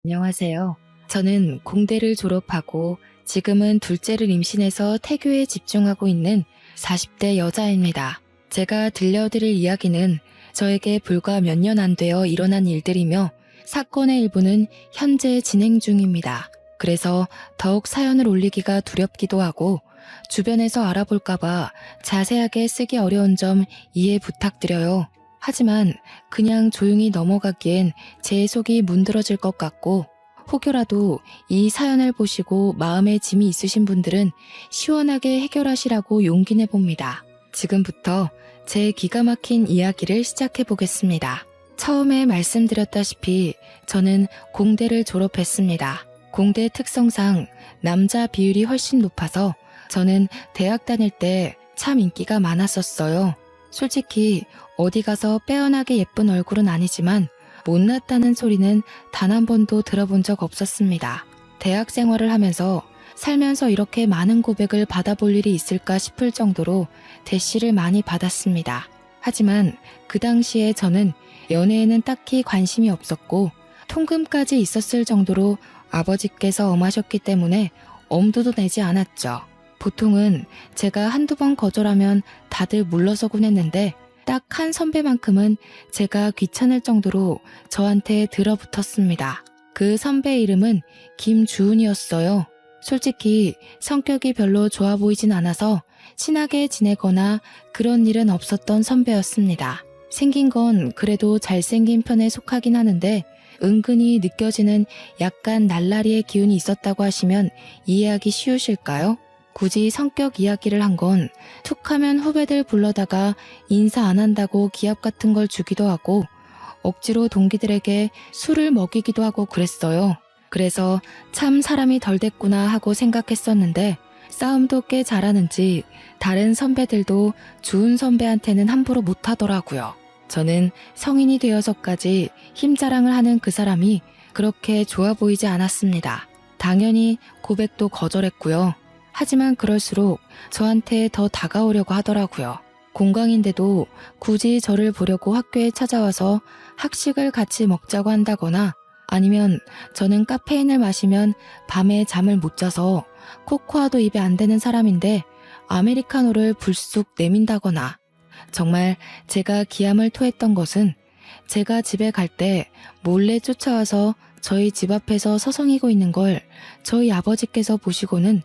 안녕하세요. 저는 공대를 졸업하고 지금은 둘째를 임신해서 태교에 집중하고 있는 40대 여자입니다. 제가 들려드릴 이야기는 저에게 불과 몇 년 안 되어 일어난 일들이며 사건의 일부는 현재 진행 중입니다. 그래서 더욱 사연을 올리기가 두렵기도 하고 주변에서 알아볼까봐 자세하게 쓰기 어려운 점 이해 부탁드려요. 하지만 그냥 조용히 넘어가기엔 제 속이 문드러질 것 같고 혹여라도 이 사연을 보시고 마음에 짐이 있으신 분들은 시원하게 해결하시라고 용기 내봅니다. 지금부터 제 기가 막힌 이야기를 시작해 보겠습니다. 처음에 말씀드렸다시피 저는 공대를 졸업했습니다. 공대 특성상 남자 비율이 훨씬 높아서 저는 대학 다닐 때 참 인기가 많았었어요. 솔직히 어디 가서 빼어나게 예쁜 얼굴은 아니지만 못났다는 소리는 단 한 번도 들어본 적 없었습니다. 대학 생활을 하면서 살면서 이렇게 많은 고백을 받아볼 일이 있을까 싶을 정도로 대시를 많이 받았습니다. 하지만 그 당시에 저는 연애에는 딱히 관심이 없었고 통금까지 있었을 정도로 아버지께서 엄하셨기 때문에 엄두도 내지 않았죠. 보통은 제가 한두 번 거절하면 다들 물러서곤 했는데 딱 한 선배만큼은 제가 귀찮을 정도로 저한테 들어붙었습니다. 그 선배 이름은 김주은이었어요. 솔직히 성격이 별로 좋아 보이진 않아서 친하게 지내거나 그런 일은 없었던 선배였습니다. 생긴 건 그래도 잘생긴 편에 속하긴 하는데 은근히 느껴지는 약간 날라리의 기운이 있었다고 하시면 이해하기 쉬우실까요? 굳이 성격 이야기를 한 건 툭하면 후배들 불러다가 인사 안 한다고 기합 같은 걸 주기도 하고 억지로 동기들에게 술을 먹이기도 하고 그랬어요. 그래서 참 사람이 덜 됐구나 하고 생각했었는데 싸움도 꽤 잘하는지 다른 선배들도 주은 선배한테는 함부로 못하더라고요. 저는 성인이 되어서까지 힘자랑을 하는 그 사람이 그렇게 좋아 보이지 않았습니다. 당연히 고백도 거절했고요. 하지만 그럴수록 저한테 더 다가오려고 하더라고요. 공강인데도 굳이 저를 보려고 학교에 찾아와서 학식을 같이 먹자고 한다거나 아니면 저는 카페인을 마시면 밤에 잠을 못 자서 코코아도 입에 안 대는 사람인데 아메리카노를 불쑥 내민다거나 정말 제가 기함을 토했던 것은 제가 집에 갈 때 몰래 쫓아와서 저희 집 앞에서 서성이고 있는 걸 저희 아버지께서 보시고는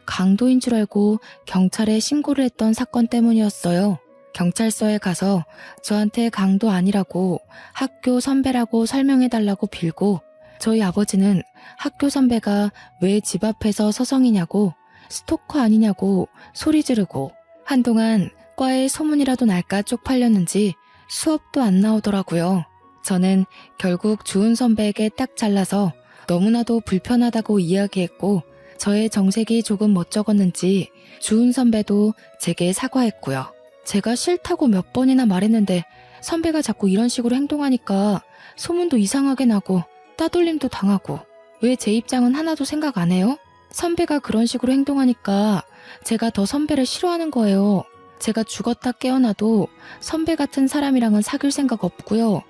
강도인 줄 알고 경찰에 신고를 했던 사건 때문이었어요. 경찰서에 가서 저한테 강도 아니라고 학교 선배라고 설명해달라고 빌고 저희 아버지는 학교 선배가 왜 집 앞에서 서성이냐고 스토커 아니냐고 소리 지르고 한동안 과에 소문이라도 날까 쪽팔렸는지 수업도 안 나오더라고요. 저는 결국 주은 선배에게 딱 잘라서 너무나도 불편하다고 이야기했고 저의 정색이 조금 멋쩍었는지 주은 선배도 제게 사과했고요. 제가 싫다고 몇 번이나 말했는데 선배가 자꾸 이런 식으로 행동하니까 소문도 이상하게 나고 따돌림도 당하고 왜 제 입장은 하나도 생각 안 해요? 선배가 그런 식으로 행동하니까 제가 더 선배를 싫어하는 거예요. 제가 죽었다 깨어나도 선배 같은 사람이랑은 사귈 생각 없고요.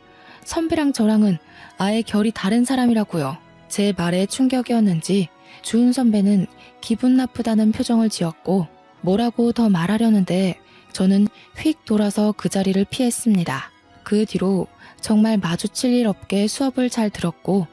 선배랑 저랑은 아예 결이 다른 사람이라고요. 제 말에 충격이었는지 주은 선배는 기분 나쁘다는 표정을 지었고 뭐라고 더 말하려는데 저는 휙 돌아서 그 자리를 피했습니다. 그 뒤로 정말 마주칠 일 없게 수업을 잘 들었고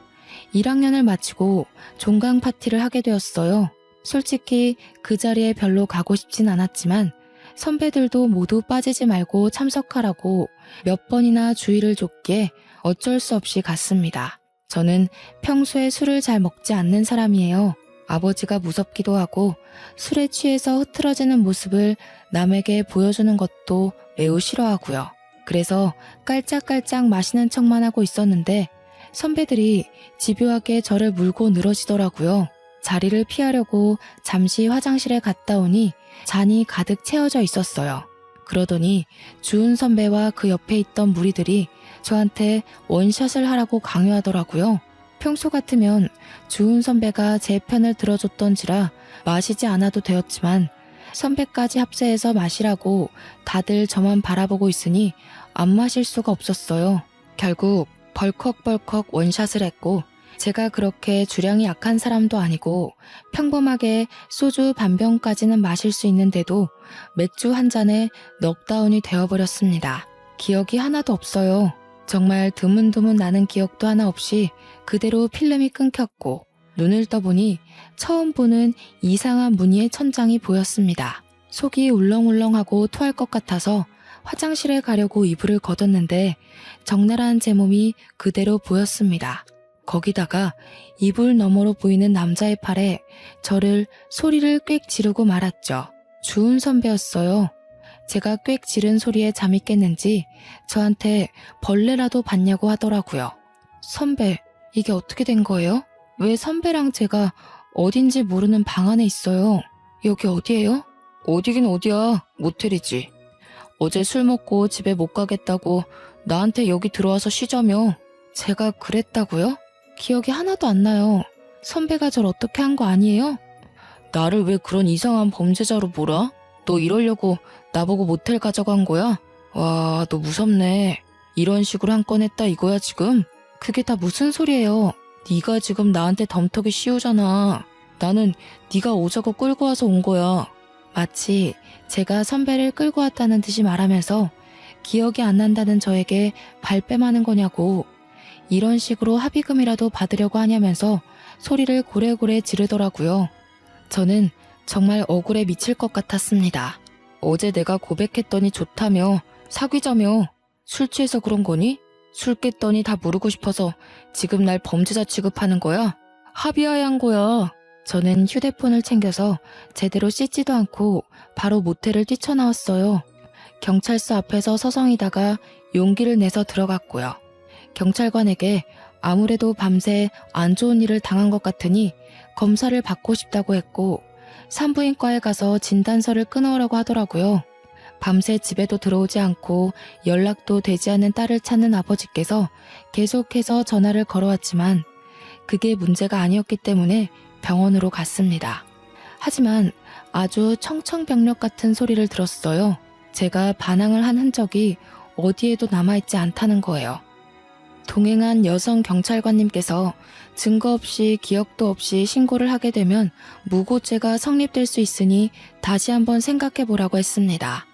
1학년을 마치고 종강 파티를 하게 되었어요. 솔직히 그 자리에 별로 가고 싶진 않았지만 선배들도 모두 빠지지 말고 참석하라고 몇 번이나 주의를 줬기에 어쩔 수 없이 갔습니다. 저는 평소에 술을 잘 먹지 않는 사람이에요. 아버지가 무섭기도 하고 술에 취해서 흐트러지는 모습을 남에게 보여주는 것도 매우 싫어하고요. 그래서 깔짝깔짝 마시는 척만 하고 있었는데 선배들이 집요하게 저를 물고 늘어지더라고요. 자리를 피하려고 잠시 화장실에 갔다 오니 잔이 가득 채워져 있었어요. 그러더니 주은 선배와 그 옆에 있던 무리들이 저한테 원샷을 하라고 강요하더라고요. 평소 같으면 주은 선배가 제 편을 들어줬던지라 마시지 않아도 되었지만 선배까지 합세해서 마시라고 다들 저만 바라보고 있으니 안 마실 수가 없었어요. 결국 벌컥벌컥 원샷을 했고 제가 그렇게 주량이 약한 사람도 아니고 평범하게 소주 반병까지는 마실 수 있는데도 맥주 한 잔에 넉다운이 되어버렸습니다. 기억이 하나도 없어요. 정말 드문드문 나는 기억도 하나 없이 그대로 필름이 끊겼고 눈을 떠보니 처음 보는 이상한 무늬의 천장이 보였습니다. 속이 울렁울렁하고 토할 것 같아서 화장실에 가려고 이불을 걷었는데 적나라한 제 몸이 그대로 보였습니다. 거기다가 이불 너머로 보이는 남자의 팔에 저를 소리를 꽥 지르고 말았죠. 주은 선배였어요. 제가 꽥 지른 소리에 잠이 깼는지 저한테 벌레라도 봤냐고 하더라고요. 선배, 이게 어떻게 된 거예요? 왜 선배랑 제가 어딘지 모르는 방 안에 있어요? 여기 어디예요? 어디긴 어디야, 모텔이지. 어제 술 먹고 집에 못 가겠다고 나한테 여기 들어와서 쉬자며. 제가 그랬다고요? 기억이 하나도 안 나요. 선배가 절 어떻게 한 거 아니에요? 나를 왜 그런 이상한 범죄자로 몰아? 너 이러려고 나보고 모텔 가자고 한 거야? 와, 너 무섭네. 이런 식으로 한 건 했다 이거야 지금? 그게 다 무슨 소리예요? 네가 지금 나한테 덤터기 씌우잖아. 나는 네가 오자고 끌고 와서 온 거야. 마치 제가 선배를 끌고 왔다는 듯이 말하면서 기억이 안 난다는 저에게 발뺌하는 거냐고. 이런 식으로 합의금이라도 받으려고 하냐면서 소리를 고래고래 지르더라고요. 저는 정말 억울해 미칠 것 같았습니다. 어제 내가 고백했더니 좋다며, 사귀자며. 술 취해서 그런 거니? 술 깼더니 다 모르고 싶어서 지금 날 범죄자 취급하는 거야? 합의해야 한 거야. 저는 휴대폰을 챙겨서 제대로 씻지도 않고 바로 모텔을 뛰쳐나왔어요. 경찰서 앞에서 서성이다가 용기를 내서 들어갔고요. 경찰관에게 아무래도 밤새 안 좋은 일을 당한 것 같으니 검사를 받고 싶다고 했고 산부인과에 가서 진단서를 끊어오라고 하더라고요. 밤새 집에도 들어오지 않고 연락도 되지 않는 딸을 찾는 아버지께서 계속해서 전화를 걸어왔지만 그게 문제가 아니었기 때문에 병원으로 갔습니다. 하지만 아주 청천벽력 같은 소리를 들었어요. 제가 반항을 한 흔적이 어디에도 남아있지 않다는 거예요. 동행한 여성 경찰관님께서 증거 없이 기억도 없이 신고를 하게 되면 무고죄가 성립될 수 있으니 다시 한번 생각해보라고 했습니다.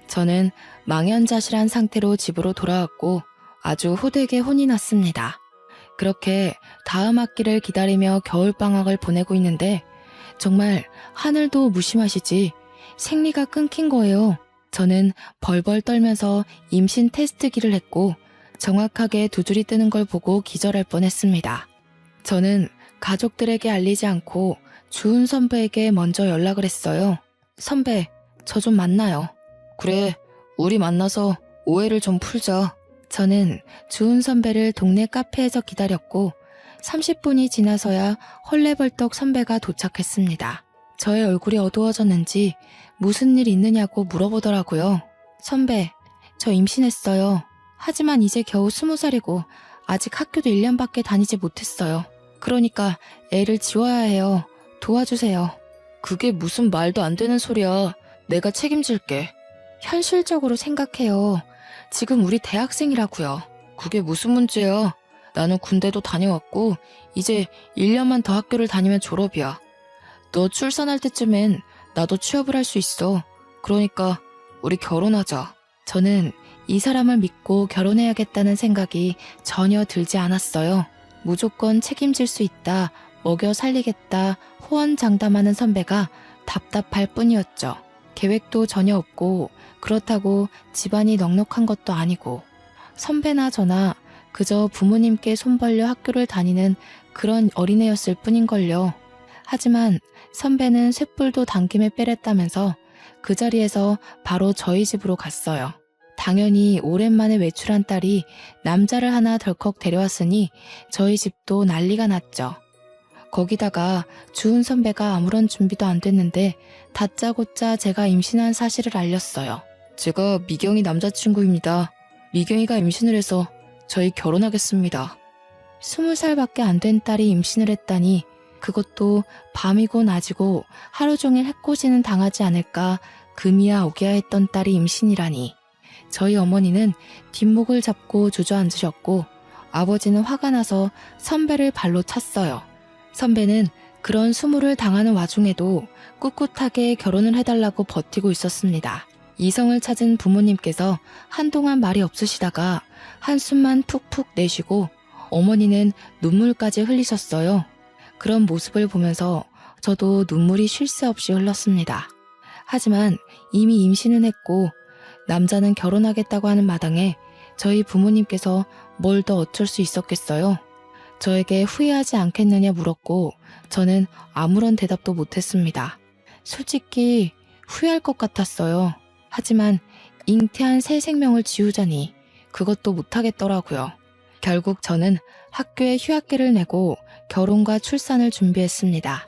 저는 망연자실한 상태로 집으로 돌아왔고 아주 호되게 혼이 났습니다. 그렇게 다음 학기를 기다리며 겨울방학을 보내고 있는데 정말 하늘도 무심하시지 생리가 끊긴 거예요. 저는 벌벌 떨면서 임신 테스트기를 했고 정확하게 두 줄이 뜨는 걸 보고 기절할 뻔했습니다. 저는 가족들에게 알리지 않고 주은 선배에게 먼저 연락을 했어요. 선배, 저 좀 만나요. 그래, 우리 만나서 오해를 좀 풀자. 저는 주은 선배를 동네 카페에서 기다렸고 30분이 지나서야 헐레벌떡 선배가 도착했습니다. 저의 얼굴이 어두워졌는지 무슨 일 있느냐고 물어보더라고요. 선배, 저 임신했어요. 하지만 이제 겨우 20살이고 아직 학교도 1년밖에 다니지 못했어요. 그러니까 애를 지워야 해요. 도와주세요. 그게 무슨 말도 안 되는 소리야. 내가 책임질게. 현실적으로 생각해요. 지금 우리 대학생이라고요. 그게 무슨 문제야. 나는 군대도 다녀왔고 이제 1년만 더 학교를 다니면 졸업이야. 너 출산할 때쯤엔 나도 취업을 할 수 있어. 그러니까 우리 결혼하자. 저는 이 사람을 믿고 결혼해야겠다는 생각이 전혀 들지 않았어요. 무조건 책임질 수 있다, 먹여 살리겠다, 호언장담하는 선배가 답답할 뿐이었죠. 계획도 전혀 없고 그렇다고 집안이 넉넉한 것도 아니고 선배나 저나 그저 부모님께 손 벌려 학교를 다니는 그런 어린애였을 뿐인걸요. 하지만 선배는 쇳불도 당김에 빼랬다면서 그 자리에서 바로 저희 집으로 갔어요. 당연히 오랜만에 외출한 딸이 남자를 하나 덜컥 데려왔으니 저희 집도 난리가 났죠. 거기다가 주은 선배가 아무런 준비도 안 됐는데 다짜고짜 제가 임신한 사실을 알렸어요. 제가 미경이 남자친구입니다. 미경이가 임신을 해서 저희 결혼하겠습니다. 20살밖에 안 된 딸이 임신을 했다니 그것도 밤이고 낮이고 하루 종일 해코지는 당하지 않을까 금이야 오기야 했던 딸이 임신이라니. 저희 어머니는 뒷목을 잡고 주저앉으셨고 아버지는 화가 나서 선배를 발로 찼어요. 선배는 그런 수모를 당하는 와중에도 꿋꿋하게 결혼을 해달라고 버티고 있었습니다. 이성을 찾은 부모님께서 한동안 말이 없으시다가 한숨만 푹푹 내쉬고 어머니는 눈물까지 흘리셨어요. 그런 모습을 보면서 저도 눈물이 쉴 새 없이 흘렀습니다. 하지만 이미 임신은 했고 남자는 결혼하겠다고 하는 마당에 저희 부모님께서 뭘 더 어쩔 수 있었겠어요. 저에게 후회하지 않겠느냐 물었고 저는 아무런 대답도 못했습니다. 솔직히 후회할 것 같았어요. 하지만 잉태한 새 생명을 지우자니 그것도 못하겠더라고요. 결국 저는 학교에 휴학기를 내고 결혼과 출산을 준비했습니다.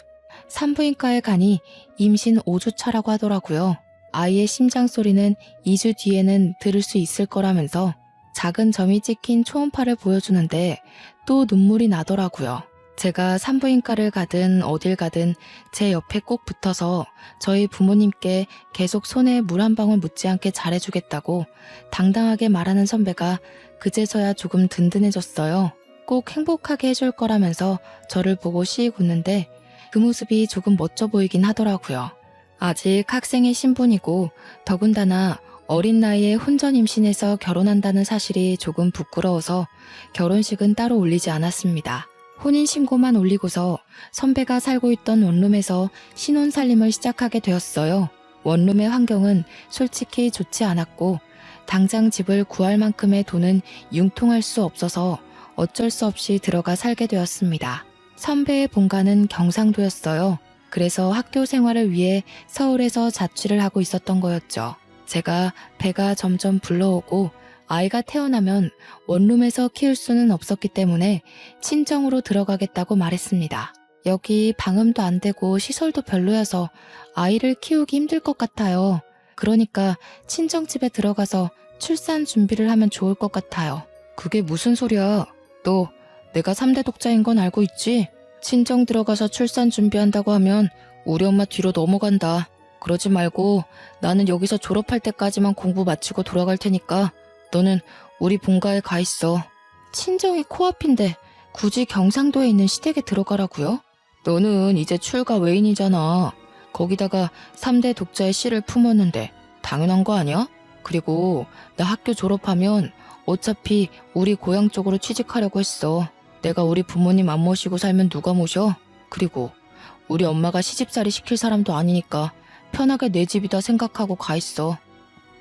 산부인과에 가니 임신 5주 차라고 하더라고요. 아이의 심장 소리는 2주 뒤에는 들을 수 있을 거라면서 작은 점이 찍힌 초음파를 보여주는데 또 눈물이 나더라고요. 제가 산부인과를 가든 어딜 가든 제 옆에 꼭 붙어서 저희 부모님께 계속 손에 물 한 방울 묻지 않게 잘해주겠다고 당당하게 말하는 선배가 그제서야 조금 든든해졌어요. 꼭 행복하게 해줄 거라면서 저를 보고 씩 웃는데 그 모습이 조금 멋져 보이긴 하더라고요. 아직 학생의 신분이고 더군다나 어린 나이에 혼전 임신해서 결혼한다는 사실이 조금 부끄러워서 결혼식은 따로 올리지 않았습니다. 혼인신고만 올리고서 선배가 살고 있던 원룸에서 신혼살림을 시작하게 되었어요. 원룸의 환경은 솔직히 좋지 않았고 당장 집을 구할 만큼의 돈은 융통할 수 없어서 어쩔 수 없이 들어가 살게 되었습니다. 선배의 본가는 경상도였어요. 그래서 학교 생활을 위해 서울에서 자취를 하고 있었던 거였죠. 제가 배가 점점 불러오고 아이가 태어나면 원룸에서 키울 수는 없었기 때문에 친정으로 들어가겠다고 말했습니다. 여기 방음도 안 되고 시설도 별로여서 아이를 키우기 힘들 것 같아요. 그러니까 친정집에 들어가서 출산 준비를 하면 좋을 것 같아요. 그게 무슨 소리야? 너 내가 3대 독자인 건 알고 있지? 친정 들어가서 출산 준비한다고 하면 우리 엄마 뒤로 넘어간다. 그러지 말고 나는 여기서 졸업할 때까지만 공부 마치고 돌아갈 테니까 너는 우리 본가에 가 있어. 친정이 코앞인데 굳이 경상도에 있는 시댁에 들어가라고요? 너는 이제 출가 외인이잖아. 거기다가 3대 독자의 씨를 품었는데 당연한 거 아니야? 그리고 나 학교 졸업하면 어차피 우리 고향 쪽으로 취직하려고 했어. 내가 우리 부모님 안 모시고 살면 누가 모셔? 그리고 우리 엄마가 시집살이 시킬 사람도 아니니까 편하게 내 집이다 생각하고 가 있어.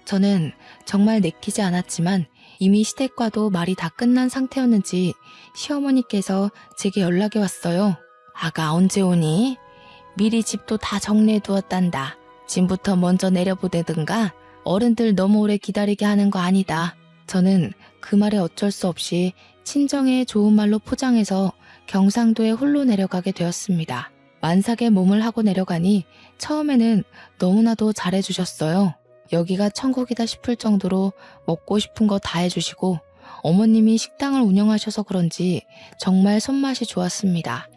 저는 정말 내키지 않았지만 이미 시댁과도 말이 다 끝난 상태였는지 시어머니께서 제게 연락이 왔어요. 아가 언제 오니? 미리 집도 다 정리해 두었단다. 짐부터 먼저 내려보내든가 어른들 너무 오래 기다리게 하는 거 아니다. 저는 그 말에 어쩔 수 없이 친정에 좋은 말로 포장해서 경상도에 홀로 내려가게 되었습니다. 만삭에 몸을 하고 내려가니 처음에는 너무나도 잘해주셨어요. 여기가 천국이다 싶을 정도로 먹고 싶은 거 다 해주시고 어머님이 식당을 운영하셔서 그런지 정말 손맛이 좋았습니다.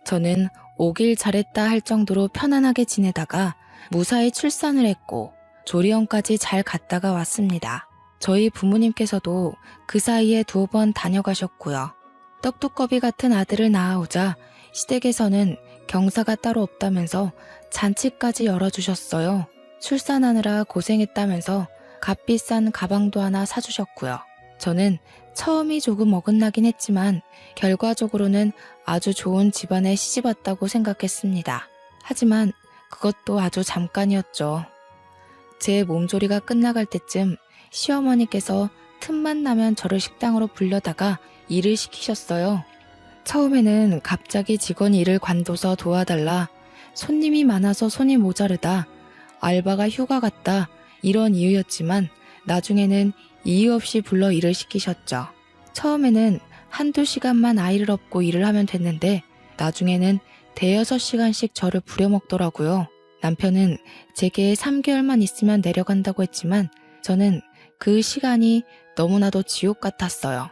저는 오길 잘했다 할 정도로 편안하게 지내다가 무사히 출산을 했고 조리원까지 잘 갔다가 왔습니다. 저희 부모님께서도 그 사이에 2번 다녀가셨고요. 떡두꺼비 같은 아들을 낳아오자 시댁에서는 경사가 따로 없다면서 잔치까지 열어주셨어요. 출산하느라 고생했다면서 값비싼 가방도 하나 사주셨고요. 저는 처음이 조금 어긋나긴 했지만 결과적으로는 아주 좋은 집안에 시집왔다고 생각했습니다. 하지만 그것도 아주 잠깐이었죠. 제 몸조리가 끝나갈 때쯤 시어머니께서 틈만 나면 저를 식당으로 불려다가 일을 시키셨어요. 처음에는 갑자기 직원 일을 관둬서 도와달라, 손님이 많아서 손이 모자르다, 알바가 휴가 갔다 이런 이유였지만 나중에는 이유 없이 불러 일을 시키셨죠. 처음에는 한두 시간만 아이를 업고 일을 하면 됐는데 나중에는 대여섯 시간씩 저를 부려먹더라고요. 남편은 제게 3개월만 있으면 내려간다고 했지만 저는 그 시간이 너무나도 지옥 같았어요.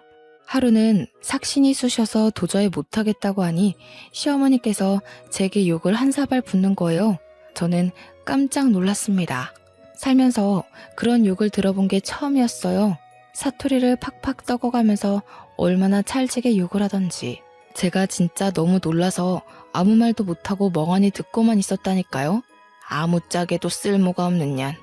하루는 삭신이 쑤셔서 도저히 못하겠다고 하니 시어머니께서 제게 욕을 한 사발 붓는 거예요. 저는 깜짝 놀랐습니다. 살면서 그런 욕을 들어본 게 처음이었어요. 사투리를 팍팍 썩어가면서 얼마나 찰지게 욕을 하던지. 제가 진짜 너무 놀라서 아무 말도 못하고 멍하니 듣고만 있었다니까요. 아무짝에도 쓸모가 없는 년.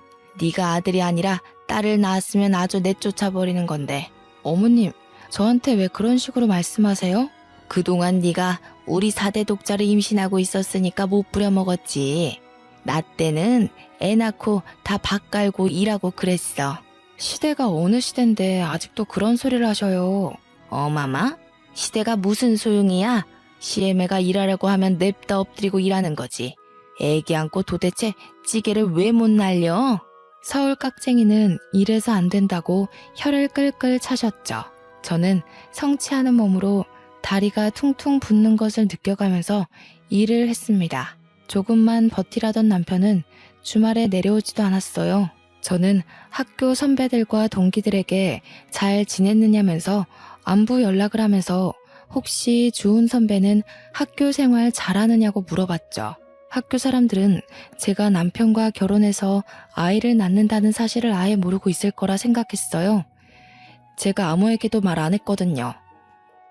네가 아들이 아니라 딸을 낳았으면 아주 내쫓아버리는 건데. 어머님, 저한테 왜 그런 식으로 말씀하세요? 그동안 네가 우리 4대 독자를 임신하고 있었으니까 못 부려먹었지. 나 때는 애 낳고 다 밥 깔고 일하고 그랬어. 시대가 어느 시대인데 아직도 그런 소리를 하셔요. 어마마? 시대가 무슨 소용이야? 시애매가 일하려고 하면 냅다 엎드리고 일하는 거지. 애기 안고 도대체 찌개를 왜 못 날려? 서울 깍쟁이는 이래서 안 된다고 혀를 끌끌 차셨죠. 저는 성취하는 몸으로 다리가 퉁퉁 붓는 것을 느껴가면서 일을 했습니다. 조금만 버티라던 남편은 주말에 내려오지도 않았어요. 저는 학교 선배들과 동기들에게 잘 지냈느냐면서 안부 연락을 하면서 혹시 주은 선배는 학교 생활 잘하느냐고 물어봤죠. 학교 사람들은 제가 남편과 결혼해서 아이를 낳는다는 사실을 아예 모르고 있을 거라 생각했어요. 제가 아무에게도 말 안 했거든요.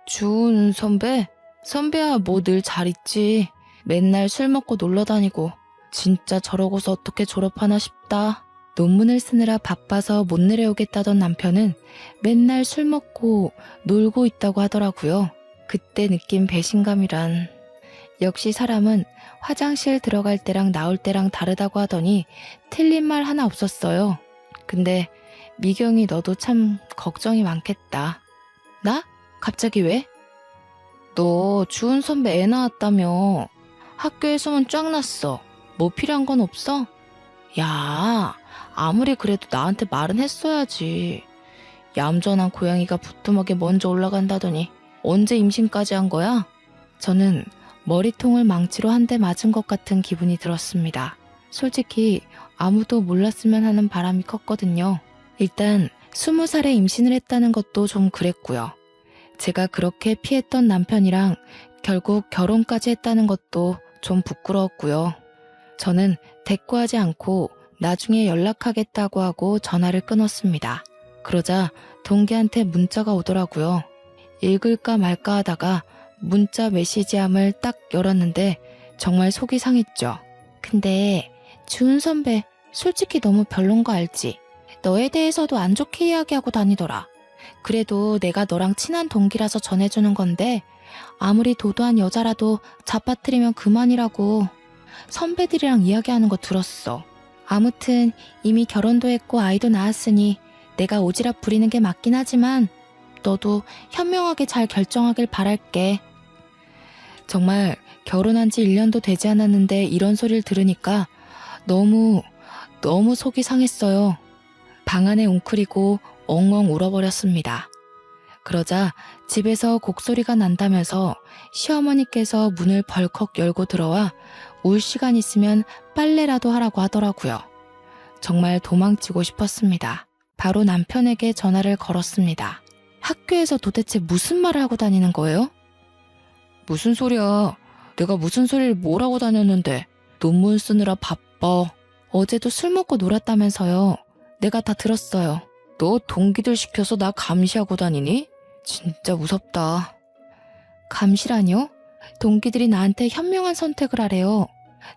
주은 선배? 선배야 뭐 늘 잘 있지. 맨날 술 먹고 놀러 다니고 진짜 저러고서 어떻게 졸업하나 싶다. 논문을 쓰느라 바빠서 못 내려오겠다던 남편은 맨날 술 먹고 놀고 있다고 하더라고요. 그때 느낀 배신감이란. 역시 사람은 화장실 들어갈 때랑 나올 때랑 다르다고 하더니 틀린 말 하나 없었어요. 근데 미경이 너도 참 걱정이 많겠다. 나? 갑자기 왜? 너 주은 선배 애 낳았다며. 학교에 소문 쫙 났어. 뭐 필요한 건 없어? 야, 아무리 그래도 나한테 말은 했어야지. 얌전한 고양이가 부뚜막에 먼저 올라간다더니 언제 임신까지 한 거야? 저는 머리통을 망치로 한 대 맞은 것 같은 기분이 들었습니다. 솔직히 아무도 몰랐으면 하는 바람이 컸거든요. 일단 20살에 임신을 했다는 것도 좀 그랬고요. 제가 그렇게 피했던 남편이랑 결국 결혼까지 했다는 것도 좀 부끄러웠고요. 저는 대꾸하지 않고 나중에 연락하겠다고 하고 전화를 끊었습니다. 그러자 동기한테 문자가 오더라고요. 읽을까 말까 하다가 문자 메시지함을 딱 열었는데 정말 속이 상했죠. 근데 주은 선배 솔직히 너무 별론 거 알지? 너에 대해서도 안 좋게 이야기하고 다니더라. 그래도 내가 너랑 친한 동기라서 전해주는 건데 아무리 도도한 여자라도 잡아뜨리면 그만이라고. 선배들이랑 이야기하는 거 들었어. 아무튼 이미 결혼도 했고 아이도 낳았으니 내가 오지랖 부리는 게 맞긴 하지만 너도 현명하게 잘 결정하길 바랄게. 정말 결혼한 지 1년도 되지 않았는데 이런 소리를 들으니까 너무 속이 상했어요. 방 안에 웅크리고 엉엉 울어버렸습니다. 그러자 집에서 곡소리가 난다면서 시어머니께서 문을 벌컥 열고 들어와 울 시간 있으면 빨래라도 하라고 하더라고요. 정말 도망치고 싶었습니다. 바로 남편에게 전화를 걸었습니다. 학교에서 도대체 무슨 말을 하고 다니는 거예요? 무슨 소리야. 내가 무슨 소리를 뭐라고 다녔는데. 논문 쓰느라 바빠. 어제도 술 먹고 놀았다면서요. 내가 다 들었어요. 너 동기들 시켜서 나 감시하고 다니니? 진짜 무섭다. 감시라뇨? 동기들이 나한테 현명한 선택을 하래요.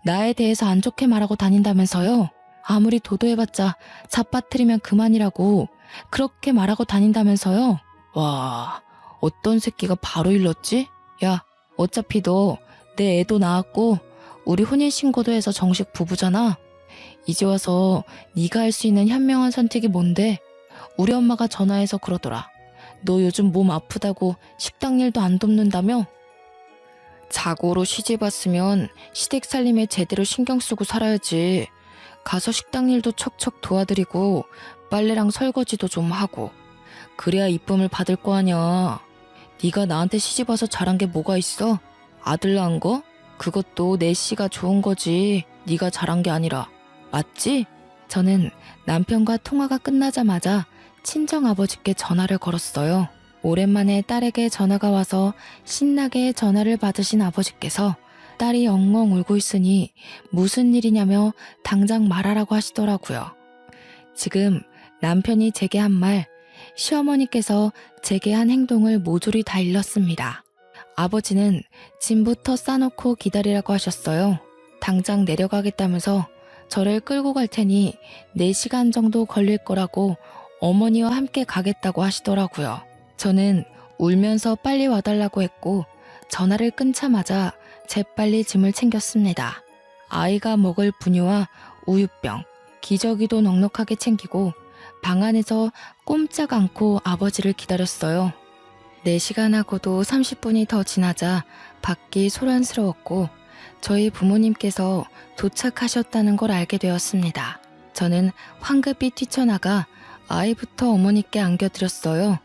나에 대해서 안 좋게 말하고 다닌다면서요. 아무리 도도해봤자 잡아뜨리면 그만이라고 그렇게 말하고 다닌다면서요. 와, 어떤 새끼가 바로 일렀지? 야, 어차피 너 내 애도 낳았고 우리 혼인신고도 해서 정식 부부잖아. 이제 와서 네가 할 수 있는 현명한 선택이 뭔데? 우리 엄마가 전화해서 그러더라. 너 요즘 몸 아프다고 식당 일도 안 돕는다며? 자고로 시집 왔으면 시댁 살림에 제대로 신경 쓰고 살아야지. 가서 식당 일도 척척 도와드리고 빨래랑 설거지도 좀 하고 그래야 이쁨을 받을 거 아냐. 네가 나한테 시집 와서 잘한 게 뭐가 있어? 아들 낳은 거? 그것도 내 씨가 좋은 거지. 네가 잘한 게 아니라. 맞지? 저는 남편과 통화가 끝나자마자 친정아버지께 전화를 걸었어요. 오랜만에 딸에게 전화가 와서 신나게 전화를 받으신 아버지께서 딸이 엉엉 울고 있으니 무슨 일이냐며 당장 말하라고 하시더라고요. 지금 남편이 제게 한 말, 시어머니께서 제게 한 행동을 모조리 다 일렀습니다. 아버지는 짐부터 싸놓고 기다리라고 하셨어요. 당장 내려가겠다면서 저를 끌고 갈 테니 4시간 정도 걸릴 거라고 어머니와 함께 가겠다고 하시더라고요. 저는 울면서 빨리 와달라고 했고 전화를 끊자마자 재빨리 짐을 챙겼습니다. 아이가 먹을 분유와 우유병, 기저귀도 넉넉하게 챙기고 방 안에서 꼼짝 않고 아버지를 기다렸어요. 4시간하고도 30분이 더 지나자 밖이 소란스러웠고 저희 부모님께서 도착하셨다는 걸 알게 되었습니다. 저는 황급히 뛰쳐나가 아이부터 어머니께 안겨드렸어요.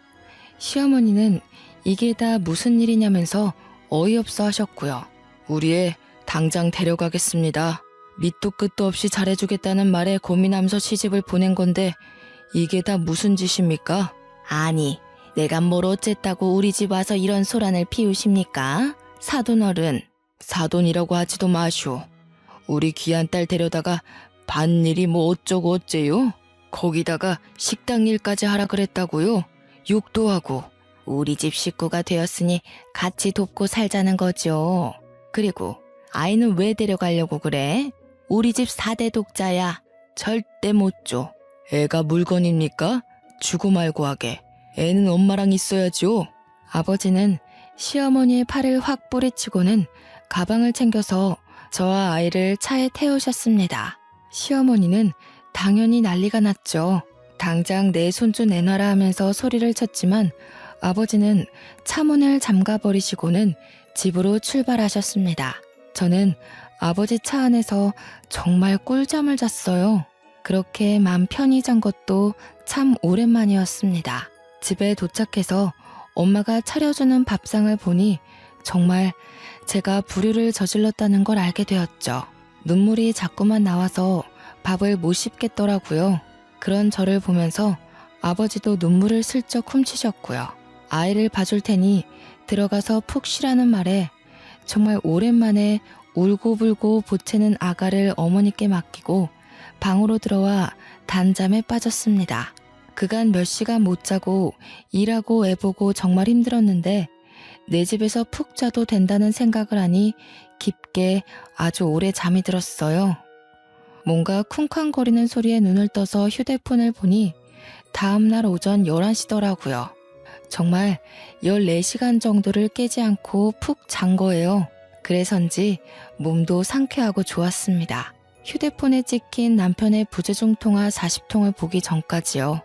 시어머니는 이게 다 무슨 일이냐면서 어이없어 하셨고요. 우리 애 당장 데려가겠습니다. 밑도 끝도 없이 잘해주겠다는 말에 고민하면서 시집을 보낸 건데 이게 다 무슨 짓입니까? 아니, 내가 뭘 어쨌다고 우리 집 와서 이런 소란을 피우십니까? 사돈어른. 사돈이라고 하지도 마시오. 우리 귀한 딸 데려다가 밭일이 뭐 어쩌고 어째요? 거기다가 식당 일까지 하라 그랬다고요? 욕도 하고. 우리 집 식구가 되었으니 같이 돕고 살자는 거죠. 그리고 아이는 왜 데려가려고 그래? 우리 집 4대 독자야. 절대 못 줘. 애가 물건입니까? 주고 말고 하게. 애는 엄마랑 있어야죠. 아버지는 시어머니의 팔을 확 뿌리치고는 가방을 챙겨서 저와 아이를 차에 태우셨습니다. 시어머니는 당연히 난리가 났죠. 당장 내 손주 내놔라 하면서 소리를 쳤지만 아버지는 차문을 잠가버리시고는 집으로 출발하셨습니다. 저는 아버지 차 안에서 정말 꿀잠을 잤어요. 그렇게 맘 편히 잔 것도 참 오랜만이었습니다. 집에 도착해서 엄마가 차려주는 밥상을 보니 정말 제가 불효를 저질렀다는 걸 알게 되었죠. 눈물이 자꾸만 나와서 밥을 못 씹겠더라고요. 그런 저를 보면서 아버지도 눈물을 슬쩍 훔치셨고요. 아이를 봐줄 테니 들어가서 푹 쉬라는 말에 정말 오랜만에 울고불고 보채는 아가를 어머니께 맡기고 방으로 들어와 단잠에 빠졌습니다. 그간 몇 시간 못 자고 일하고 애보고 정말 힘들었는데 내 집에서 푹 자도 된다는 생각을 하니 깊게 아주 오래 잠이 들었어요. 뭔가 쿵쾅거리는 소리에 눈을 떠서 휴대폰을 보니 다음날 오전 11시더라고요. 정말 14시간 정도를 깨지 않고 푹 잔 거예요. 그래서인지 몸도 상쾌하고 좋았습니다. 휴대폰에 찍힌 남편의 부재중 통화 40통을 보기 전까지요.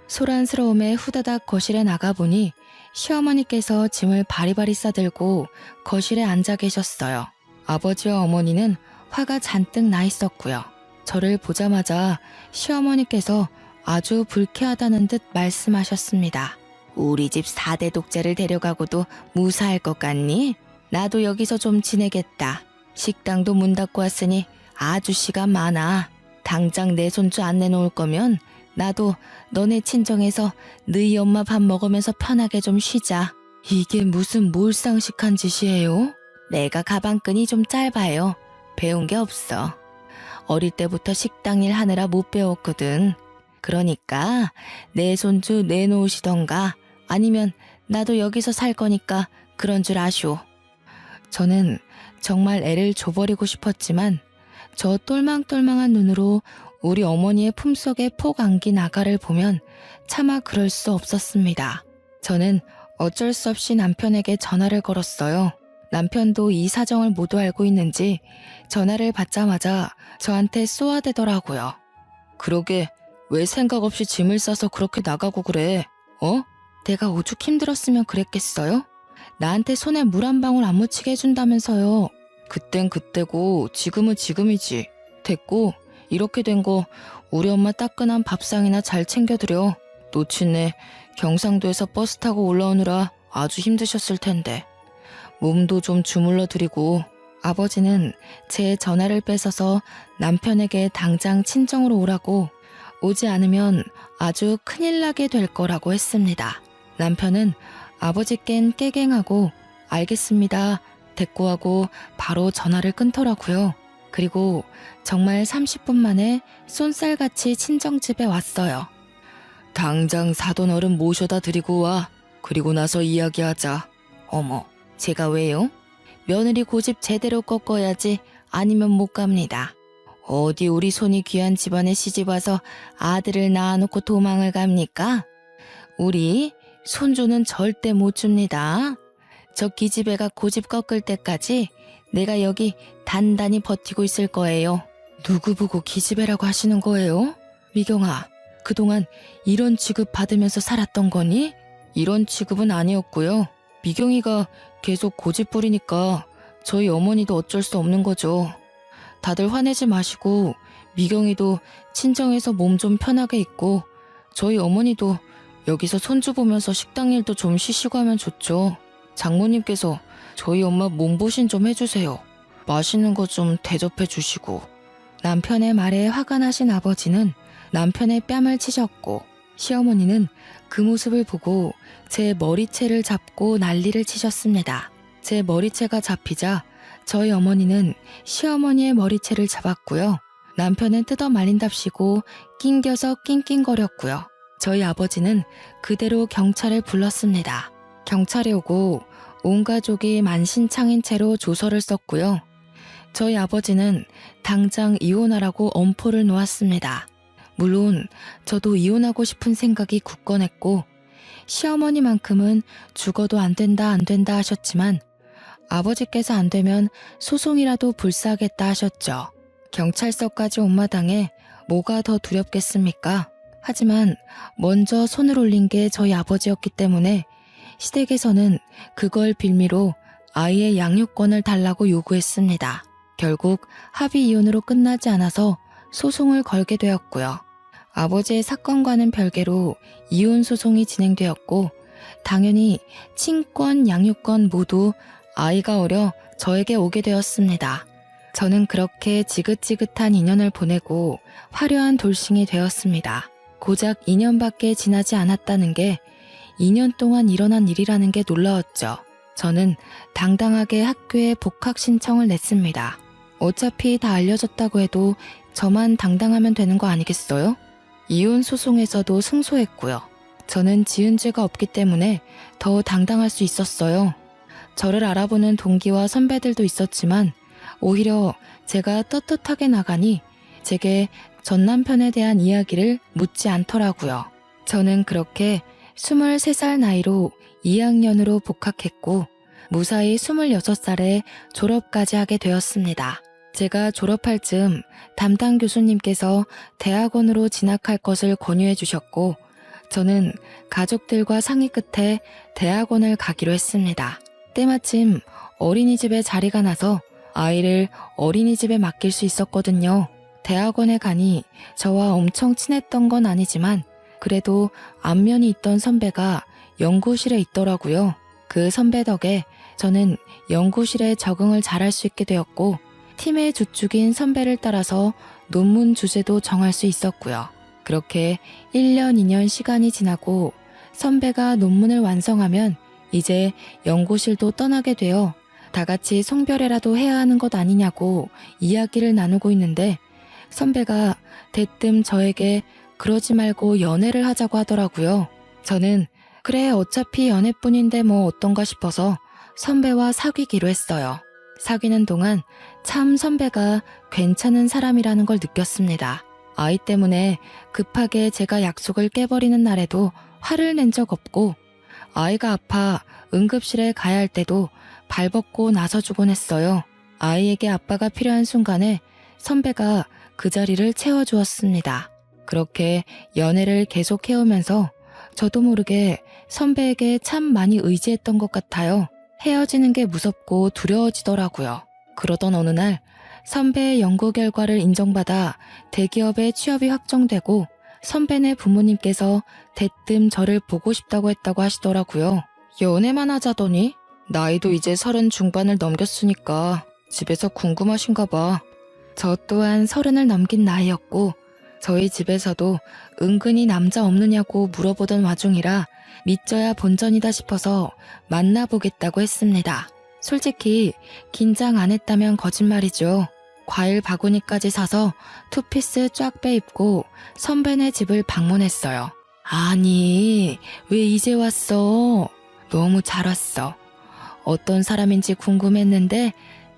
소란스러움에 후다닥 거실에 나가보니 시어머니께서 짐을 바리바리 싸들고 거실에 앉아 계셨어요. 아버지와 어머니는 화가 잔뜩 나 있었고요. 저를 보자마자 시어머니께서 아주 불쾌하다는 듯 말씀하셨습니다. 우리 집 4대 독자를 데려가고도 무사할 것 같니? 나도 여기서 좀 지내겠다. 식당도 문 닫고 왔으니 아주 시간 많아. 당장 내 손주 안 내놓을 거면 나도 너네 친정에서 너희 엄마 밥 먹으면서 편하게 좀 쉬자. 이게 무슨 몰상식한 짓이에요? 내가 가방끈이 좀 짧아요. 배운 게 없어. 어릴 때부터 식당 일 하느라 못 배웠거든. 그러니까 내 손주 내놓으시던가 아니면 나도 여기서 살 거니까 그런 줄 아쇼. 저는 정말 애를 줘버리고 싶었지만 저 똘망똘망한 눈으로 우리 어머니의 품속에 폭 안긴 아가를 보면 차마 그럴 수 없었습니다. 저는 어쩔 수 없이 남편에게 전화를 걸었어요. 남편도 이 사정을 모두 알고 있는지 전화를 받자마자 저한테 쏘아대더라고요. 그러게 왜 생각 없이 짐을 싸서 그렇게 나가고 그래? 어? 내가 오죽 힘들었으면 그랬겠어요? 나한테 손에 물 한 방울 안 묻히게 해준다면서요. 그땐 그때고 지금은 지금이지. 됐고 이렇게 된 거 우리 엄마 따끈한 밥상이나 잘 챙겨드려. 놓친애 경상도에서 버스 타고 올라오느라 아주 힘드셨을 텐데. 몸도 좀 주물러 드리고. 아버지는 제 전화를 뺏어서 남편에게 당장 친정으로 오라고, 오지 않으면 아주 큰일 나게 될 거라고 했습니다. 남편은 아버지껜 깨갱하고 알겠습니다 대꾸하고 바로 전화를 끊더라고요. 그리고 정말 30분 만에 쏜살같이 친정집에 왔어요. 당장 사돈 어른 모셔다 드리고 와. 그리고 나서 이야기하자. 어머, 제가 왜요? 며느리 고집 제대로 꺾어야지 아니면 못 갑니다. 어디 우리 손이 귀한 집안에 시집와서 아들을 낳아놓고 도망을 갑니까? 우리 손주는 절대 못 줍니다. 저 기집애가 고집 꺾을 때까지 내가 여기 단단히 버티고 있을 거예요. 누구 보고 기집애라고 하시는 거예요? 미경아, 그동안 이런 취급 받으면서 살았던 거니? 이런 취급은 아니었고요. 미경이가 계속 고집 부리니까 저희 어머니도 어쩔 수 없는 거죠. 다들 화내지 마시고 미경이도 친정에서 몸 좀 편하게 있고 저희 어머니도 여기서 손주 보면서 식당 일도 좀 쉬시고 하면 좋죠. 장모님께서 저희 엄마 몸보신 좀 해주세요. 맛있는 거 좀 대접해 주시고. 남편의 말에 화가 나신 아버지는 남편의 뺨을 치셨고 시어머니는 그 모습을 보고 제 머리채를 잡고 난리를 치셨습니다. 제 머리채가 잡히자 저희 어머니는 시어머니의 머리채를 잡았고요. 남편은 뜯어 말린답시고 낑겨서 낑낑거렸고요. 저희 아버지는 그대로 경찰을 불렀습니다. 경찰이 오고 온 가족이 만신창인 채로 조서를 썼고요. 저희 아버지는 당장 이혼하라고 엄포를 놓았습니다. 물론 저도 이혼하고 싶은 생각이 굳건했고 시어머니만큼은 죽어도 안 된다 하셨지만 아버지께서 안 되면 소송이라도 불사하겠다 하셨죠. 경찰서까지 온 마당에 뭐가 더 두렵겠습니까? 하지만 먼저 손을 올린 게 저희 아버지였기 때문에 시댁에서는 그걸 빌미로 아이의 양육권을 달라고 요구했습니다. 결국 합의 이혼으로 끝나지 않아서 소송을 걸게 되었고요. 아버지의 사건과는 별개로 이혼 소송이 진행되었고 당연히 친권, 양육권 모두 아이가 어려 저에게 오게 되었습니다. 저는 그렇게 지긋지긋한 2년을 보내고 화려한 돌싱이 되었습니다. 고작 2년밖에 지나지 않았다는 게 2년 동안 일어난 일이라는 게 놀라웠죠. 저는 당당하게 학교에 복학 신청을 냈습니다. 어차피 다 알려졌다고 해도 저만 당당하면 되는 거 아니겠어요? 이혼 소송에서도 승소했고요. 저는 지은 죄가 없기 때문에 더 당당할 수 있었어요. 저를 알아보는 동기와 선배들도 있었지만 오히려 제가 떳떳하게 나가니 제게 전 남편에 대한 이야기를 묻지 않더라고요. 저는 그렇게 23살 나이로 2학년으로 복학했고 무사히 26살에 졸업까지 하게 되었습니다. 제가 졸업할 즈음 담당 교수님께서 대학원으로 진학할 것을 권유해 주셨고 저는 가족들과 상의 끝에 대학원을 가기로 했습니다. 때마침 어린이집에 자리가 나서 아이를 어린이집에 맡길 수 있었거든요. 대학원에 가니 저와 엄청 친했던 건 아니지만 그래도 안면이 있던 선배가 연구실에 있더라고요. 그 선배 덕에 저는 연구실에 적응을 잘할 수 있게 되었고 팀의 주축인 선배를 따라서 논문 주제도 정할 수 있었고요. 그렇게 1년, 2년 시간이 지나고 선배가 논문을 완성하면 이제 연구실도 떠나게 되어 다 같이 송별회라도 해야 하는 것 아니냐고 이야기를 나누고 있는데 선배가 대뜸 저에게 그러지 말고 연애를 하자고 하더라고요. 저는 그래 어차피 연애뿐인데 뭐 어떤가 싶어서 선배와 사귀기로 했어요. 사귀는 동안 참 선배가 괜찮은 사람이라는 걸 느꼈습니다. 아이 때문에 급하게 제가 약속을 깨버리는 날에도 화를 낸 적 없고 아이가 아파 응급실에 가야 할 때도 발벗고 나서주곤 했어요. 아이에게 아빠가 필요한 순간에 선배가 그 자리를 채워주었습니다. 그렇게 연애를 계속 해오면서 저도 모르게 선배에게 참 많이 의지했던 것 같아요. 헤어지는 게 무섭고 두려워지더라고요. 그러던 어느 날 선배의 연구 결과를 인정받아 대기업에 취업이 확정되고 선배네 부모님께서 대뜸 저를 보고 싶다고 했다고 하시더라고요. 연애만 하자더니 나이도 이제 30 중반을 넘겼으니까 집에서 궁금하신가 봐. 저 또한 30을 넘긴 나이였고 저희 집에서도 은근히 남자 없느냐고 물어보던 와중이라 믿져야 본전이다 싶어서 만나보겠다고 했습니다. 솔직히 긴장 안 했다면 거짓말이죠. 과일 바구니까지 사서 투피스 쫙 빼입고 선배네 집을 방문했어요. 아니, 왜 이제 왔어? 너무 잘 왔어. 어떤 사람인지 궁금했는데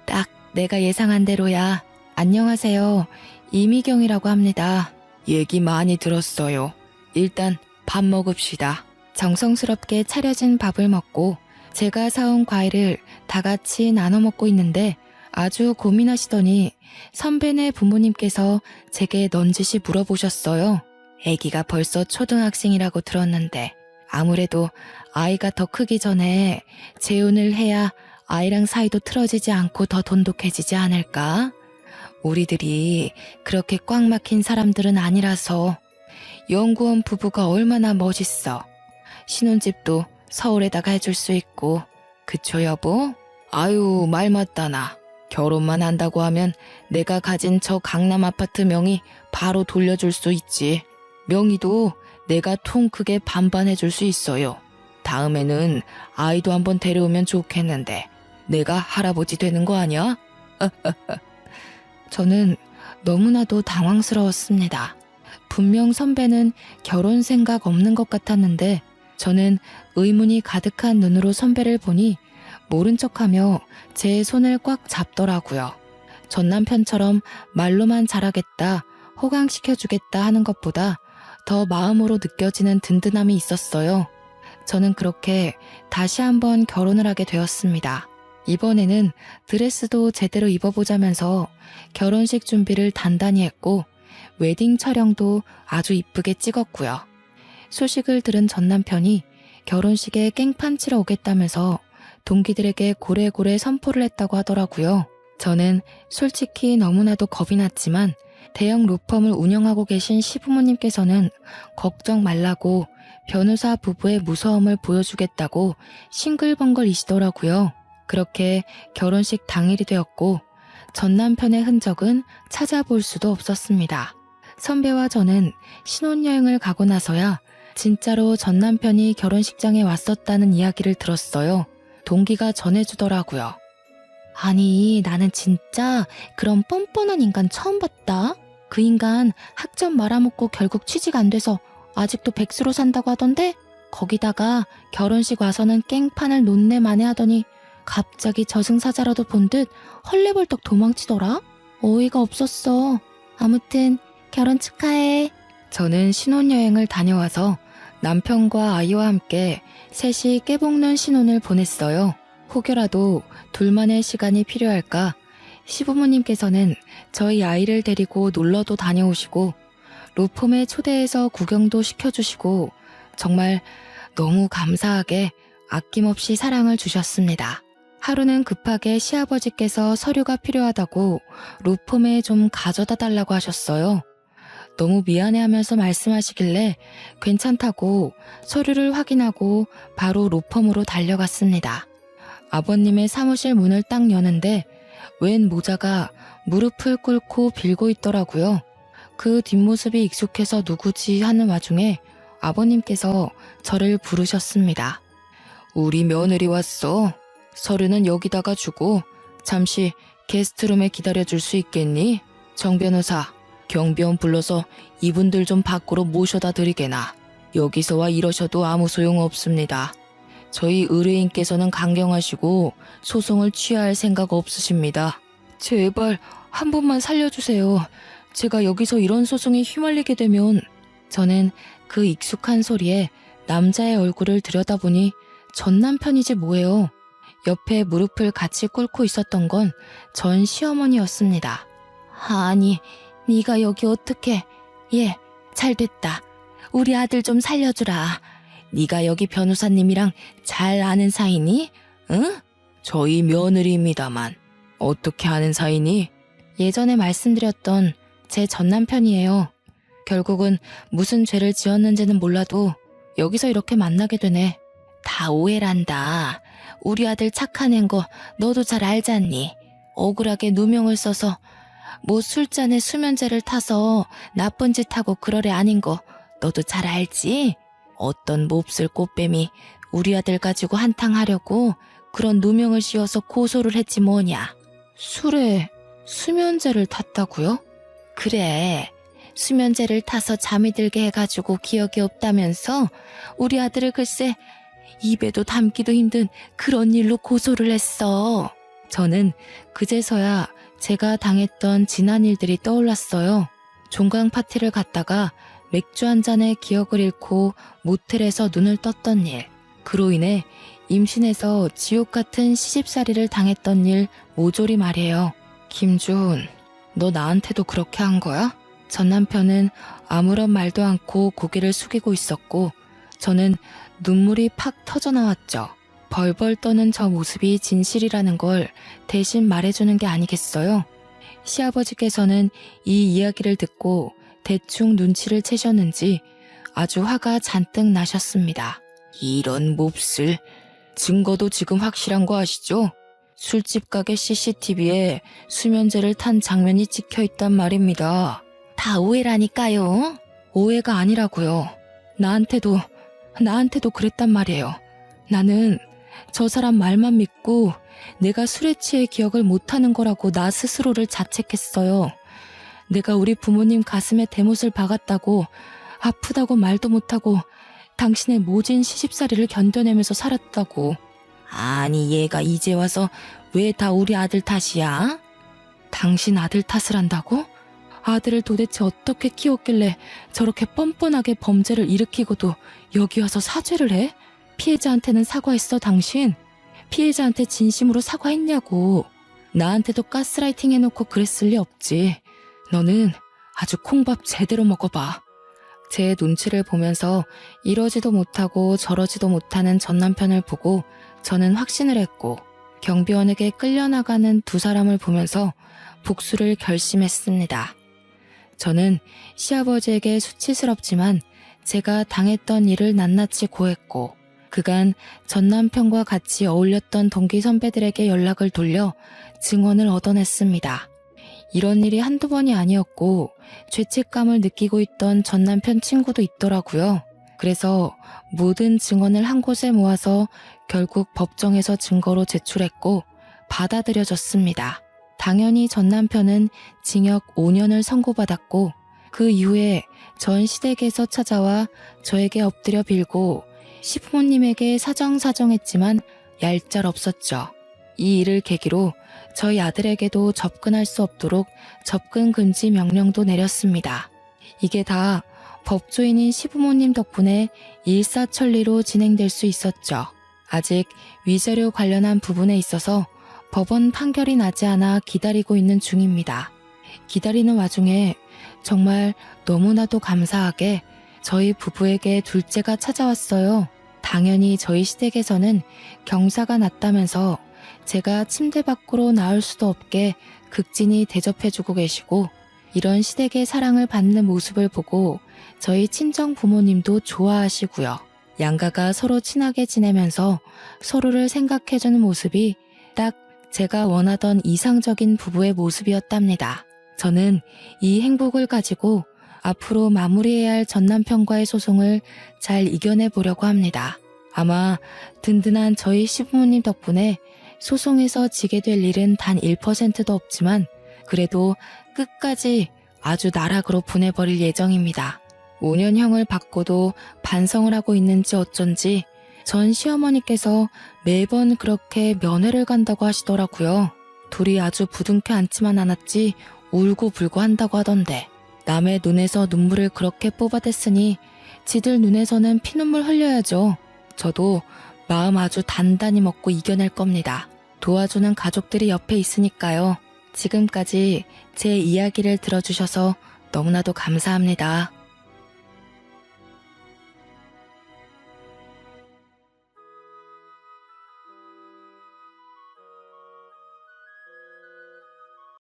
딱 내가 예상한 대로야. 안녕하세요. 이미경이라고 합니다. 얘기 많이 들었어요. 일단 밥 먹읍시다. 정성스럽게 차려진 밥을 먹고 제가 사온 과일을 다 같이 나눠 먹고 있는데 아주 고민하시더니 선배네 부모님께서 제게 넌지시 물어보셨어요. 아기가 벌써 초등학생이라고 들었는데 아무래도 아이가 더 크기 전에 재혼을 해야 아이랑 사이도 틀어지지 않고 더 돈독해지지 않을까? 우리들이 그렇게 꽉 막힌 사람들은 아니라서. 연구원 부부가 얼마나 멋있어. 신혼집도 서울에다가 해줄 수 있고. 그쵸 여보? 아유 말 맞다 나. 결혼만 한다고 하면 내가 가진 저 강남 아파트 명의 바로 돌려줄 수 있지. 명의도 내가 통 크게 반반 해줄 수 있어요. 다음에는 아이도 한번 데려오면 좋겠는데 내가 할아버지 되는 거 아니야? 저는 너무나도 당황스러웠습니다. 분명 선배는 결혼 생각 없는 것 같았는데 저는 의문이 가득한 눈으로 선배를 보니 모른 척하며 제 손을 꽉 잡더라고요. 전 남편처럼 말로만 잘하겠다, 호강시켜주겠다 하는 것보다 더 마음으로 느껴지는 든든함이 있었어요. 저는 그렇게 다시 한번 결혼을 하게 되었습니다. 이번에는 드레스도 제대로 입어보자면서 결혼식 준비를 단단히 했고 웨딩 촬영도 아주 이쁘게 찍었고요. 소식을 들은 전 남편이 결혼식에 깽판 치러 오겠다면서 동기들에게 고래고래 선포를 했다고 하더라고요. 저는 솔직히 너무나도 겁이 났지만 대형 로펌을 운영하고 계신 시부모님께서는 걱정 말라고 변호사 부부의 무서움을 보여주겠다고 싱글벙글이시더라고요. 그렇게 결혼식 당일이 되었고 전 남편의 흔적은 찾아볼 수도 없었습니다. 선배와 저는 신혼여행을 가고 나서야 진짜로 전 남편이 결혼식장에 왔었다는 이야기를 들었어요. 동기가 전해주더라고요. 아니, 나는 진짜 그런 뻔뻔한 인간 처음 봤다. 그 인간 학점 말아먹고 결국 취직 안 돼서 아직도 백수로 산다고 하던데 거기다가 결혼식 와서는 깽판을 논내만에 하더니 갑자기 저승사자라도 본 듯 헐레벌떡 도망치더라. 어이가 없었어. 아무튼 결혼 축하해. 저는 신혼여행을 다녀와서 남편과 아이와 함께 셋이 깨볶는 신혼을 보냈어요. 혹여라도 둘만의 시간이 필요할까 시부모님께서는 저희 아이를 데리고 놀러도 다녀오시고 로펌에 초대해서 구경도 시켜주시고 정말 너무 감사하게 아낌없이 사랑을 주셨습니다. 하루는 급하게 시아버지께서 서류가 필요하다고 로펌에 좀 가져다 달라고 하셨어요. 너무 미안해하면서 말씀하시길래 괜찮다고 서류를 확인하고 바로 로펌으로 달려갔습니다. 아버님의 사무실 문을 딱 여는데 웬 모자가 무릎을 꿇고 빌고 있더라고요. 그 뒷모습이 익숙해서 누구지 하는 와중에 아버님께서 저를 부르셨습니다. 우리 며느리 왔어. 서류는 여기다가 주고 잠시 게스트룸에 기다려줄 수 있겠니? 정 변호사, 경비원 불러서 이분들 좀 밖으로 모셔다 드리게나. 여기서와 이러셔도 아무 소용 없습니다. 저희 의뢰인께서는 강경하시고 소송을 취하할 생각 없으십니다. 제발 한 번만 살려주세요. 제가 여기서 이런 소송에 휘말리게 되면. 저는 그 익숙한 소리에 남자의 얼굴을 들여다보니 전 남편이지 뭐예요. 옆에 무릎을 같이 꿇고 있었던 건 전 시어머니였습니다. 아니, 네가 여기 어떻게? 예, 잘됐다. 우리 아들 좀 살려주라. 네가 여기 변호사님이랑 잘 아는 사이니? 응? 저희 며느리입니다만. 어떻게 아는 사이니? 예전에 말씀드렸던 제 전남편이에요. 결국은 무슨 죄를 지었는지는 몰라도 여기서 이렇게 만나게 되네. 다 오해란다. 우리 아들 착한 앤 거 너도 잘 알잖니. 억울하게 누명을 써서 뭐 술잔에 수면제를 타서 나쁜 짓 하고 그러래 아닌 거 너도 잘 알지? 어떤 몹쓸 꽃뱀이 우리 아들 가지고 한탕 하려고 그런 누명을 씌워서 고소를 했지 뭐냐. 술에 수면제를 탔다고요? 그래. 수면제를 타서 잠이 들게 해가지고 기억이 없다면서 우리 아들을 글쎄 입에도 담기도 힘든 그런 일로 고소를 했어. 저는 그제서야 제가 당했던 지난 일들이 떠올랐어요. 종강 파티를 갔다가 맥주 한 잔에 기억을 잃고 모텔에서 눈을 떴던 일, 그로 인해 임신해서 지옥 같은 시집살이를 당했던 일 모조리 말이에요. 김준, 너 나한테도 그렇게 한 거야? 전 남편은 아무런 말도 않고 고개를 숙이고 있었고 저는 눈물이 팍 터져 나왔죠. 벌벌 떠는 저 모습이 진실이라는 걸 대신 말해주는 게 아니겠어요? 시아버지께서는 이 이야기를 듣고 대충 눈치를 채셨는지 아주 화가 잔뜩 나셨습니다. 이런 몹쓸, 증거도 지금 확실한 거 아시죠? 술집 가게 CCTV에 수면제를 탄 장면이 찍혀있단 말입니다. 다 오해라니까요. 오해가 아니라고요. 나한테도 그랬단 말이에요. 나는 저 사람 말만 믿고 내가 술에 취해 기억을 못하는 거라고 나 스스로를 자책했어요. 내가 우리 부모님 가슴에 대못을 박았다고 아프다고 말도 못하고 당신의 모진 시집살이를 견뎌내면서 살았다고. 아니 얘가 이제 와서 왜 다 우리 아들 탓이야? 당신 아들 탓을 한다고? 아들을 도대체 어떻게 키웠길래 저렇게 뻔뻔하게 범죄를 일으키고도 여기 와서 사죄를 해? 피해자한테는 사과했어 당신? 피해자한테 진심으로 사과했냐고. 나한테도 가스라이팅 해놓고 그랬을 리 없지. 너는 아주 콩밥 제대로 먹어봐. 제 눈치를 보면서 이러지도 못하고 저러지도 못하는 전 남편을 보고 저는 확신을 했고 경비원에게 끌려나가는 두 사람을 보면서 복수를 결심했습니다. 저는 시아버지에게 수치스럽지만 제가 당했던 일을 낱낱이 고했고 그간 전 남편과 같이 어울렸던 동기 선배들에게 연락을 돌려 증언을 얻어냈습니다. 이런 일이 한두 번이 아니었고 죄책감을 느끼고 있던 전 남편 친구도 있더라고요. 그래서 모든 증언을 한 곳에 모아서 결국 법정에서 증거로 제출했고 받아들여졌습니다. 당연히 전 남편은 징역 5년을 선고받았고 그 이후에 전 시댁에서 찾아와 저에게 엎드려 빌고 시부모님에게 사정사정했지만 얄짤없었죠. 이 일을 계기로 저희 아들에게도 접근할 수 없도록 접근 금지 명령도 내렸습니다. 이게 다 법조인인 시부모님 덕분에 일사천리로 진행될 수 있었죠. 아직 위자료 관련한 부분에 있어서 법원 판결이 나지 않아 기다리고 있는 중입니다. 기다리는 와중에 정말 너무나도 감사하게 저희 부부에게 둘째가 찾아왔어요. 당연히 저희 시댁에서는 경사가 났다면서 제가 침대 밖으로 나올 수도 없게 극진히 대접해주고 계시고 이런 시댁의 사랑을 받는 모습을 보고 저희 친정 부모님도 좋아하시고요. 양가가 서로 친하게 지내면서 서로를 생각해주는 모습이 딱 제가 원하던 이상적인 부부의 모습이었답니다. 저는 이 행복을 가지고 앞으로 마무리해야 할 전 남편과의 소송을 잘 이겨내 보려고 합니다. 아마 든든한 저희 시부모님 덕분에 소송에서 지게 될 일은 단 1%도 없지만 그래도 끝까지 아주 나락으로 보내버릴 예정입니다. 5년형을 받고도 반성을 하고 있는지 어쩐지 전 시어머니께서 매번 그렇게 면회를 간다고 하시더라고요. 둘이 아주 부둥켜 앉지만 않았지 울고불고 한다고 하던데 남의 눈에서 눈물을 그렇게 뽑아댔으니 지들 눈에서는 피눈물 흘려야죠. 저도 마음 아주 단단히 먹고 이겨낼 겁니다. 도와주는 가족들이 옆에 있으니까요. 지금까지 제 이야기를 들어주셔서 너무나도 감사합니다.